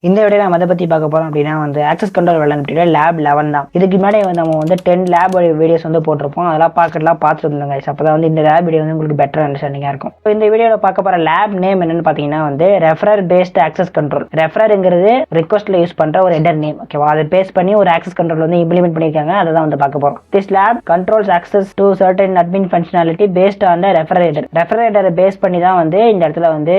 இந்த வீடியோ நம்ம அதை பற்றி பார்க்க போகிறோம் அப்படின்னா வந்து ஆக்சஸ் கண்ட்ரோல் விளையாண்டு லேப் 11 தான். இதுக்கு முன்னாடி வந்து நம்ம வந்து 10 லேப் வீடியோஸ் வந்து போட்டிருப்போம். அதெல்லாம் பார்த்துட்டு இருந்தோங்க. அப்போ தான் வந்து இந்த லேப் வீடியோ வந்து உங்களுக்கு பெட்டர் அண்டர்ஸ்டாண்டிங்காக இருக்கும். ஸோ இந்த வீடியோவில் பார்க்க போகிற லேப் நேம் என்னன்னு பார்த்தீங்கன்னா வந்து ரெஃபரர் பேஸ்ட் ஆக்சஸ் கண்ட்ரோல். ரெஃபரருங்கிறது ரிக்வஸ்ட்டில் யூஸ் பண்ணுற ஒரு ஹெடர் நேம். ஓகேவா, அதை பேஸ் பண்ணி ஒரு ஆக்சஸ் கண்ட்ரோல் வந்து இம்ப்ளிமெண்ட் பண்ணியிருக்காங்க. அதை தான் வந்து பார்க்க போகிறோம். This lab controls access to certain admin functionality based on the referer header. Referer ஹெடரை பேஸ் பண்ணி தான் வந்து இந்த இடத்துல வந்து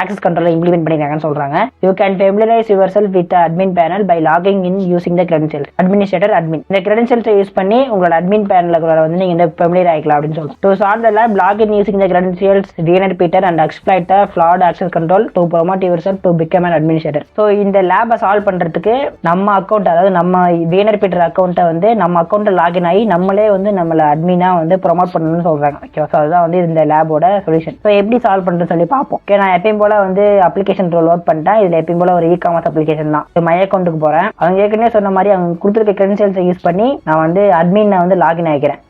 ஆக்சஸ் கண்ட்ரோலை இம்ப்ளிமெண்ட் பண்ணியிருக்காங்கன்னு சொல்கிறாங்க. You can familiarise yourself with the admin panel by logging in using the credentials. Administrator admin. இந்த credentials யூஸ் பண்ணி உங்களோட admin panel வந்து நீங்க இந்த familiar ஆயிக்கலாம் அப்படின்னு சொல்றோம். To solve the lab, log in using the credentials, DNS Peter and exploit the flawed access control to promote yourself to become an administrator. So இந்த லேபை solve பண்றதுக்கு நம்ம அக்கௌண்ட், அதாவது நம்ம DNS Peter அக்கௌண்ட்டை வந்து நம்ம அக்கௌண்ட்டை லாகின் ஆகி நம்மளே வந்து நம்மள அட்மினா வந்து ப்ரொமோட் பண்ணணும்னு சொல்றாங்க. ஓகே, ஸோ அதுதான் வந்து இந்த லேபோட சொல்யூஷன். ஸோ எப்படி சால்வ் பண்றதுன்னு சொல்லி பார்ப்போம். ஓகே, நான் எப்பயும் போல வந்து அப்ளிகேஷன் ரோல் அவுட் பண்ணிட்டேன். இதுல எப்பயும் போல ஒரு இ-காமர்ஸ் அப்ளிகேஷன் தான். மை அக்கௌண்ட்டுக்கு போறேன். அவங்க ஏற்கனவே சொன்ன மாதிரி அவங்க கொடுத்துருக்க கிரெடென்ஷியல்ஸை யூஸ் பண்ணி நான் வந்து அட்மின் வந்து லாகின் ஆகிக்கிறேன்.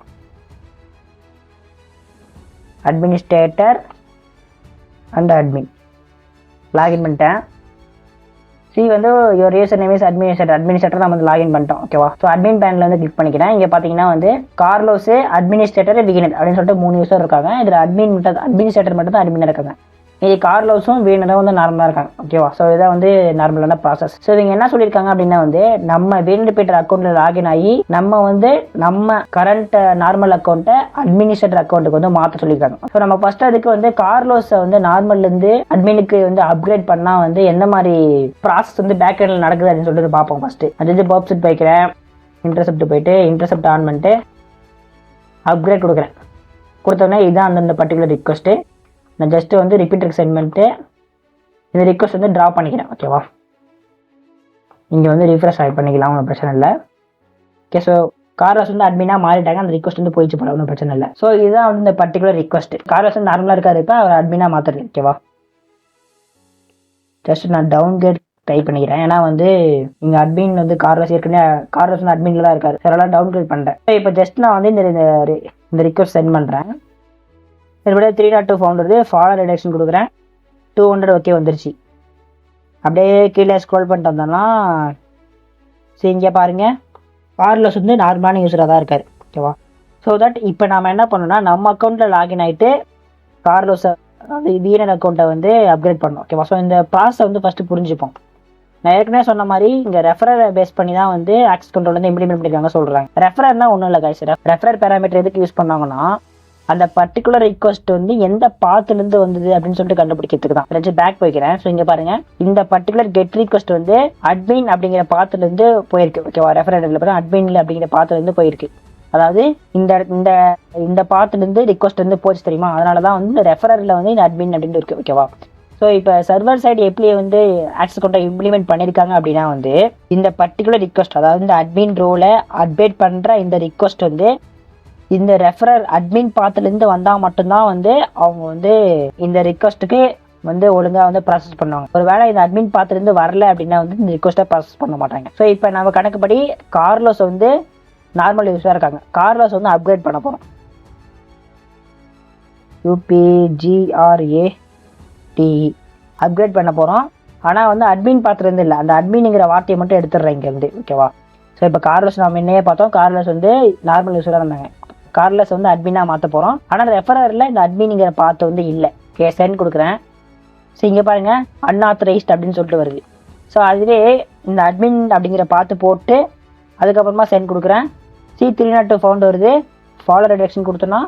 அட்மினிஸ்ட்ரேட்டர் அண்ட் அட்மின் லாகின் பண்ணிட்டேன். சி வந்து your user name is administrator நம்ம வந்து லாகின் பண்ணிட்டோம். ஓகேவா, ஸோ அட்மின் பேனில் வந்து கிளிக் பண்ணிக்கிறேன். இங்கே பார்த்தீங்கன்னா வந்து கார்லோஸ், அட்மினிஸ்ட்ரேட்டர், விகினர் அப்படின்னு சொல்லிட்டு 3 யூசர் இருக்காங்க. இதில் அட்மினிஸ்ட்ரேட்டர் மட்டும் தான் அட்மின் இருக்காங்க. இது கார்லோஸும் வீணரும் வந்து நார்மலாக இருக்காங்க. ஓகேவா, ஸோ இதான் வந்து நார்மலான ப்ராசஸ். ஸோ இவங்க என்ன சொல்லியிருக்காங்க அப்படின்னா வந்து நம்ம வீணர் பீட்டர் அக்கௌண்ட்டில் லாகின் ஆகி நம்ம வந்து நம்ம கரண்ட் நார்மல் அக்கௌண்ட்டை அட்மினிஸ்ட்ரேட்டர் அக்கௌண்ட்டுக்கு வந்து மாற்ற சொல்லியிருக்காங்க. ஸோ நம்ம ஃபர்ஸ்ட் அதுக்கு வந்து கார்லோஸை வந்து நார்மல்லேருந்து அட்மினுக்கு வந்து அப்கிரேட் பண்ணால் வந்து என்ன மாதிரி ப்ராசஸ் வந்து பேக் எண்டில் நடக்குது அப்படின்னு சொல்லிட்டு பார்ப்போம். ஃபஸ்ட்டு அது பர்ப்செட் போய்க்கிறேன். இன்டர்செப்ட் போயிட்டு இன்டர்செப்ட் ஆன் பண்ணிட்டு அப்கிரேட் கொடுக்குறேன். கொடுத்தோடனே இதுதான் அந்தந்த பர்டிகுலர் ரிக்வஸ்ட்டு. நான் ஜஸ்ட் வந்து ரிப்பீட்டருக்கு சென்ட் பண்ணிட்டு இந்த ரிக்வஸ்ட் வந்து ட்ரா பண்ணிக்கிறேன். ஓகேவா, இங்கே வந்து ரீஃப்ரெஷ் ஆகி பண்ணிக்கலாம், ஒன்றும் பிரச்சனை இல்லை. ஓகே, ஸோ கார்லோஸ் வந்து அட்மினாக மாறிட்டாங்க. அந்த ரிக்வஸ்ட் வந்து போயிடுச்சு போல, ஒன்றும் பிரச்சனை இல்லை. ஸோ இதுதான் வந்து இந்த பர்டிகுலர் ரிக்வஸ்ட். கார்லோஸ் வந்து நார்மலாக இருக்காரு, இப்போ அவர் அட்மினாக மாற்றுறது. ஓகேவா, ஜஸ்ட் நான் டவுன் கேட் டைப் பண்ணிக்கிறேன். ஏன்னா வந்து இங்கே அட்மின் வந்து கார்லோஸ் வந்து அட்மினில் தான் இருக்காரு. அதெல்லாம் டவுன் கேட் பண்ணுறேன். இப்போ ஜஸ்ட் நான் வந்து இந்த ரிக்வஸ்ட் சென்ட் பண்ணுறேன். இதோட 3.2 ஃபவுண்ட் வருது. ஃபாலோ ரிடக்ஷன் கொடுக்குறேன். 200 ஓகே வந்துருச்சு. அப்படியே கீழே ஸ்க்ரோல் பண்ணிட்டு வந்தோம்னா சரி இங்கே பாருங்க, கார்லோஸ் வந்து நார்மலான யூஸராக தான் இருக்காரு. ஓகேவா, ஸோ தட் இப்போ நம்ம என்ன பண்ணோம்னா நம்ம அக்கௌண்ட்டில் லாகின் ஆகிட்டு கார்லோஸை அதாவது வீணர் அக்கௌண்ட்டை வந்து அப்கிரேட் பண்ணோம். ஓகேவா, ஸோ இந்த ப்ராசஸை வந்து ஃபஸ்ட்டு புரிஞ்சுப்போம். நான் ஏற்கனவே சொன்ன மாதிரி இங்கே ரெஃபரரை பேஸ் பண்ணி தான் வந்து ஆக்சஸ் கண்ட்ரோல் வந்து இம்ப்ளிமெண்ட் பண்ணிருக்காங்க சொல்கிறாங்க. ரெஃபரர்னா ஒன்றும் இல்லை கைஸ். ரெஃபரர் பேராமீட்டர் எதுக்கு யூஸ் பண்ணாங்கன்னா அந்த பர்டிகுலர் ரிக்வஸ்ட் வந்து எந்த பாத்துலேருந்து வந்தது அப்படின்னு சொல்லிட்டு கண்டுபிடிக்கிறதுக்கு தான். பேக் போய்க்கிறேன். ஸோ இங்கே பாருங்க, இந்த பர்டிகுலர் கெட் ரிக்வஸ்ட் வந்து அட்மின் அப்படிங்கிற பாத்துலேருந்து போயிருக்கு. ஓகேவா, ரெஃபரர் அட்மின்ல அப்படிங்கிற பாத்துலேருந்து போயிருக்கு. அதாவது இந்த இந்த பாத்துலேருந்து ரிக்வஸ்ட் வந்து போச்சு தெரியுமா, அதனால தான் வந்து இந்த ரெஃபரரில் வந்து இந்த அட்மின் அப்படின்னு இருக்கு. ஓகேவா, ஸோ இப்போ சர்வர் சைடு எப்படி வந்து ஆக்சஸ் கண்ட்ரோல் இம்ப்ளிமெண்ட் பண்ணியிருக்காங்க அப்படின்னா வந்து இந்த பர்டிகுலர் ரிக்வஸ்ட், அதாவது இந்த அட்மின் ரோலை அப்டேட் பண்ணுற இந்த ரிக்வஸ்ட் வந்து இந்த ரெஃபரர் அட்மின் பாத்துலேருந்து வந்தால் மட்டும்தான் வந்து அவங்க வந்து இந்த ரிக்வஸ்ட்டுக்கு வந்து ஒழுங்காக வந்து ப்ராசஸ் பண்ணுவாங்க. ஒரு வேளை இந்த அட்மின் பாத்துலேருந்து வரல அப்படின்னா வந்து இந்த ரிக்வஸ்ட்டை ப்ராசஸ் பண்ண மாட்டாங்க. ஸோ இப்போ நம்ம கணக்குப்படி கார்லோஸ் வந்து நார்மல் யூஸாக இருக்காங்க. கார்லோஸ் வந்து அப்கிரேட் பண்ண போகிறோம். UPGRATE அப்கிரேட் பண்ண போகிறோம். ஆனால் வந்து அட்மின் பாத்துலேருந்து இல்லை, அந்த அட்மின்ங்கிற வார்த்தையை மட்டும் எடுத்துடுறேன் இங்கேருந்து. ஓகேவா, ஸோ இப்போ கார்லோஸ் நம்ம என்னையே பார்த்தோம். கார்லோஸ் வந்து நார்மல் யூஸராக இருந்தாங்க. கார்லோஸ் வந்து அட்மினாக மாற்ற போகிறோம். ஆனால் ரெஃபரரில் இந்த அட்மின்ங்கிற பார்த்து வந்து இல்லை. ஓகே, சென்ட் கொடுக்குறேன். ஸோ இங்கே பாருங்கள், அன்ஆத்தரைஸ்ட் அப்படின்னு சொல்லிட்டு வருது. ஸோ அதுவே இந்த அட்மின் அப்படிங்கிற பார்த்து போட்டு அதுக்கப்புறமா சென்ட் கொடுக்குறேன். 3.2 ஃபவுண்ட் வருது. ஃபாலோ ரிடக்ஷன் கொடுத்தோன்னா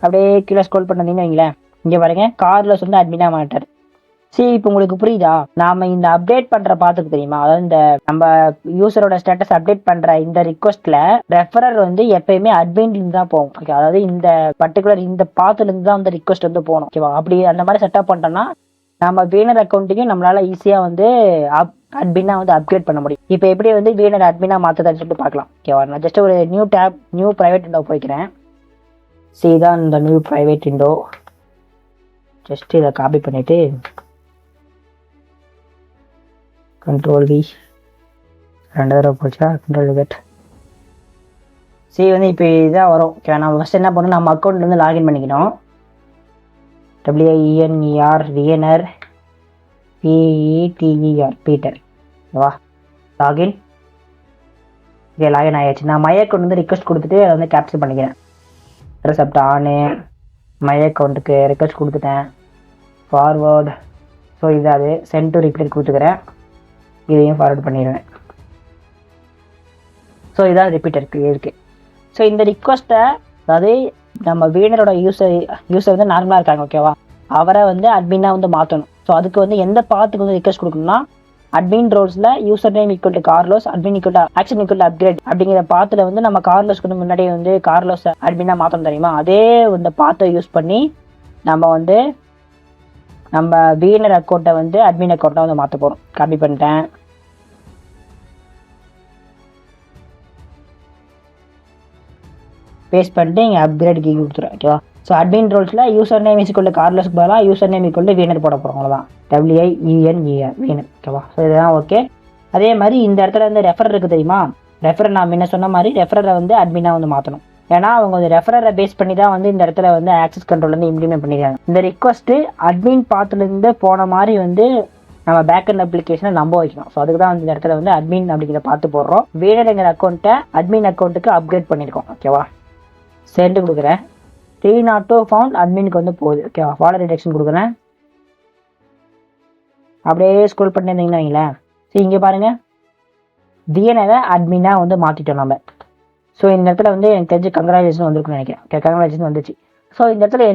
அப்படியே கீழே ஸ்க்ரோல் பண்ணீங்கன்னு வைங்களேன். இங்கே பாருங்கள், கார்லோஸ் வந்து அட்மினாக மாட்டார். சரி, இப்போ உங்களுக்கு புரியுதா? நாம இந்த அப்டேட் பண்ற பாத்துக்கு தெரியுமா, அதாவது இந்த நம்ம யூசரோட ஸ்டேட்டஸ் அப்டேட் பண்ற இந்த ரிக்வஸ்ட்ல ரெஃபரர் வந்து எப்பயுமே அட்மின்ல இருந்து தான் போகும். ஓகே, அதாவது இந்த பர்டிகுலர் இந்த பாத்துல இருந்து தான் அந்த ரிக்வஸ்ட் வந்து போகணும். ஓகேவா, அப்படி அந்த மாதிரி செட்டப் பண்ணிட்டோம்னா நம்ம வீணர் அக்கௌண்ட்டையும் நம்மளால ஈஸியா வந்து அட்மினா வந்து அப்கிரேட் பண்ண முடியும். இப்போ எப்படி வந்து வீணர் அட்மினா மாத்துதான்னு சொல்லிட்டு பார்க்கலாம். ஓகேவா, நான் ஜஸ்ட் ஒரு நியூ பிரைவேட் விண்டோ போய்க்கிறேன். சரி, தான் இந்த நியூ பிரைவேட் விண்டோ. ஜஸ்ட் இதை காப்பி பண்ணிட்டு கண்ட்ரோல் வி 2 தடவை போச்சா, கண்ட்ரோல் கட். சரி, வந்து இப்போ இதான் வரும். ஓகே, நம்ம ஃபஸ்ட் என்ன பண்ணணும், நம்ம அக்கௌண்ட்லேருந்து லாகின் பண்ணிக்கணும். WINER PETER Peter. வா லாகின். ஓகே லாகின் ஆயாச்சு. நான் மை அக்கௌண்ட் வந்து ரிக்வஸ்ட் கொடுத்துட்டு அதை வந்து கேப்சர் பண்ணிக்கிறேன். ரெசப்ட் ஆனு மை அக்கௌண்ட்டுக்கு ரிக்வஸ்ட் கொடுத்துட்டேன். ஃபார்வர்டு. ஸோ இதாவது சென்ட் டு ரிப்ளை கொடுத்துக்கிறேன். இதையும் ஃபார்வர்ட் பண்ணிடுவேன். ஸோ இதான் ரிப்பீட் இருக்குது. ஸோ இந்த ரிக்வஸ்ட்டை அதாவது நம்ம வீணரோட யூஸர் வந்து நார்மலாக இருக்காங்க ஓகேவா, அவரை வந்து அட்மினாக வந்து மாற்றணும். ஸோ அதுக்கு வந்து எந்த பாத்துக்கு வந்து ரிக்வஸ்ட் கொடுக்கணும்னா அட்மின் ரோல்ஸில் user name equal to Carlos, admin equal to action equal to upgrade அப்படிங்கிற பாத்தில் வந்து நம்ம கார்லோஸ்க்கு வந்து முன்னாடியே வந்து கார்லோஸ் அட்மினாக மாற்றணும் தெரியுமா. அதே இந்த பாத்தை யூஸ் பண்ணி நம்ம வந்து நம்ம வீணர் அக்கௌண்ட்டை வந்து அட்மின் அக்கௌண்ட்டை வந்து மாற்ற போகிறோம். காப்பி பண்ணிட்டேன். பேஸ்ட் பண்ணிட்டு இங்கே அப்கிரேட் கீ கொடுத்துருவேன் ஓகேவா. ஸோ அட்மின் ரோல்ஸில் யூசர் நேம் ஈக்குவல் டு கார்லோஸ்க்கு பதிலாக யூசர் நேம் ஈக்குவல் டு வீணர் போட போகிறோம். அவ்வளோதான். WIENER வீணர் ஓகேவா. ஸோ இதுதான் ஓகே. அதே மாதிரி இந்த இடத்துல வந்து ரெஃபர் இருக்குது தெரியுமா, ரெஃபரை நான் முன்ன சொன்ன மாதிரி ரெஃபரை வந்து அட்மினாக வந்து மாற்றணும். ஏன்னா அவங்க வந்து ரெஃபரை பேஸ் பண்ணி தான் வந்து இந்த இடத்துல வந்து ஆக்சஸ் கண்ட்ரோல் வந்து இம்ப்ளிமெண்ட் பண்ணிடுறாங்க. இந்த ரிக்வஸ்ட்டு அட்மின் பாத்துலேருந்து போன மாதிரி வந்து நம்ம பேக்அண்ட் அப்ளிகேஷனை நம்ப வைக்கணும். ஸோ அதுக்கு தான் வந்து இந்த இடத்துல வந்து அட்மின் அப்படிங்கிற பார்த்து போடுறோம். வீணருங்கிற அக்கௌண்ட்டை அட்மின் அக்கௌண்ட்டுக்கு அப்கிரேட் பண்ணியிருக்கோம் ஓகேவா. சென்ட் கொடுக்குறேன். 302 ஃபவுண்ட் அட்மினுக்கு வந்து போகுது ஓகேவா. ஃபாலோ ரிடக்ஷன் கொடுக்குறேன். அப்படியே ஸ்க்ரோல் பண்ணியிருந்தீங்கன்னா வைங்களேன். ஸோ இங்கே பாருங்கள், வீணரை அட்மினாக வந்து மாற்றிட்டோம் நம்ம. ஸோ இந்த இடத்துல வந்து எனக்கு தெரிஞ்சு கங்க்ராச்சுலேஷன் வந்துருக்குன்னு நினைக்கிறேன். ஓகே கங்க்ராச்சுலேஷன் வந்துச்சு. ஸோ இந்த இடத்துல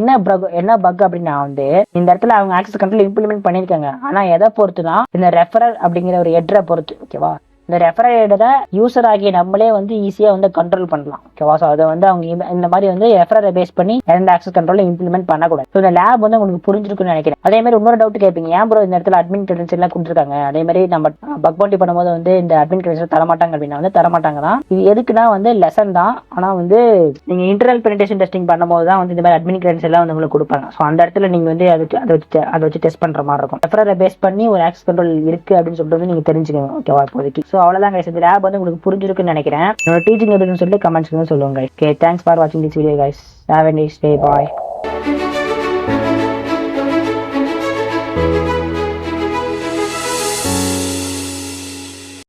என்ன பக் அப்படின்னா வந்து இந்த இடத்துல அவங்க ஆக்சஸ் கண்ட்ரோல் இம்ப்ளிமெண்ட் பண்ணியிருக்காங்க. ஆனால் எதை பொறுத்துனா இந்த ரெஃபரர் அப்படிங்கிற ஒரு ஹெட்டரை பொறுத்து ஓகேவா. இந்த ரெஃபரர் ஹெட்டரை யூசர் ஆகிய நம்மளே வந்து ஈஸியாக வந்து கண்ட்ரோல் பண்ணலாம் ஓகேவா. ஸோ அதை வந்து அவங்க இந்த மாதிரி வந்து ரெஃபரரை பேஸ் பண்ணி எந்த ஆக்சஸ் கண்ட்ரோலும் இம்ப்ளிமெண்ட் பண்ணக்கூடாது. ஸோ இந்த லேப் வந்து உங்களுக்கு புரிஞ்சிருக்குன்னு நினைக்கிறேன். அதே மாதிரி இன்னொரு டவுட் கேட்பீங்க, ஏன் ப்ரோ இந்த இடத்துல அட்மின் கிரெடென்ஷியல் எல்லாம் கொடுத்துருக்காங்க, அதே மாதிரி நம்ம பக் பவுண்டி பண்ணும்போது வந்து இந்த அட்மின் கிரெடென்ஷியல் தரமாட்டாங்க அப்படின்னா வந்து தரமாட்டாங்க தான். இது எதுக்குன்னா வந்து லெசன் தான். ஆனால் வந்து நீங்கள் இன்டர்னல் பெனிட்ரேஷன் டெஸ்டிங் பண்ணும்போது தான் வந்து இந்த மாதிரி அட்மின் கிரெடென்ஷியல் எல்லாம் வந்து உங்களுக்கு கொடுப்பாங்க. ஸோ அந்த இடத்துல நீங்கள் வந்து அதை வச்சு டெஸ்ட் பண்ணுற மாதிரி இருக்கும். ரெஃபரரை பேஸ் பண்ணி ஒரு ஆக்சஸ் கண்ட்ரோல் இருக்கு அப்படின்னு சொல்லிட்டு வந்து நீங்கள் தெரிஞ்சுக்கணும் ஓகேவா இப்போதைக்கு. ஸோ அவ்வளோதான் கைஸ். இந்த லேப் வந்து உங்களுக்கு புரிஞ்சிருக்குன்னு நினைக்கிறேன். என்னோட டீச்சிங் எப்படின்னு சொல்லிட்டு கமெண்ட்ஸ்க்கு சொல்லுங்க கைஸ். ஓகே தேங்க்ஸ் ஃபார் வாட்சிங் this video guys. Have a nice day. Bye.